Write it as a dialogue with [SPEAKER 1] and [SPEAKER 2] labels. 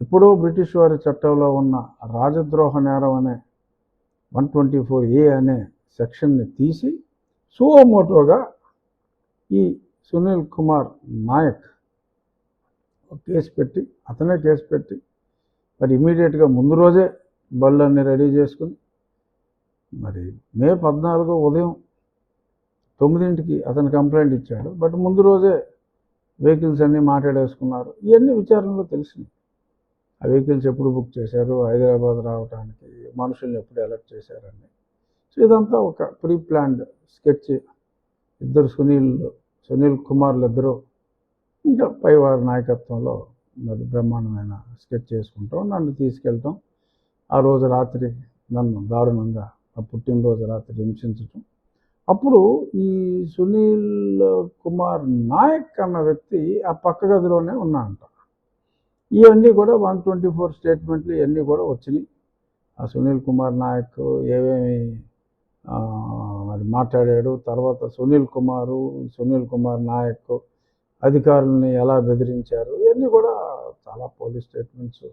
[SPEAKER 1] ఎప్పుడో బ్రిటిష్ వారి చట్టంలో ఉన్న రాజద్రోహ నేరం అనే 124A అనే సెక్షన్ని తీసి సుమోటోగా ఈ సునీల్ కుమార్ నాయక్ కేసు పెట్టి మరి ఇమీడియట్గా ముందు రోజే బళ్ళన్నీ రెడీ చేసుకుని మరి మే 14 ఉదయం 9ంటికి అతను కంప్లైంట్ ఇచ్చాడు. బట్ ముందు రోజే వెహికల్స్ అన్నీ మాట్లాడేసుకున్నారు. ఇవన్నీ విచారణలో తెలిసినాయి. ఆ వెహికల్స్ ఎప్పుడు బుక్ చేశారు, హైదరాబాద్ రావడానికి మనుషుల్ని ఎప్పుడు అలర్ట్ చేశారని. సో ఇదంతా ఒక ప్రీ ప్లాన్డ్ స్కెచ్. ఇద్దరు సునీల్ కుమార్లు ఇద్దరు ఇంకా పైవారి నాయకత్వంలో మరి బ్రహ్మాండమైన స్కెచ్ చేసుకుంటాం. నన్ను తీసుకెళ్ళటం, ఆ రోజు రాత్రి నన్ను దారుణంగా ఆ పుట్టినరోజు రాత్రి హింసించటం. అప్పుడు ఈ సునీల్ కుమార్ నాయక్ అన్న వ్యక్తి ఆ పక్క గదిలోనే ఉన్నాడంట. ఇవన్నీ కూడా 124 స్టేట్మెంట్లు ఇవన్నీ కూడా వచ్చినాయి. ఆ సునీల్ కుమార్ నాయక్ ఏమేమి మరి మాట్లాడాడు, తర్వాత సునీల్ కుమార్ నాయక్ అధికారులని ఎలా బెదిరించారు, ఇవన్నీ కూడా చాలా పోలీస్ స్టేట్మెంట్స్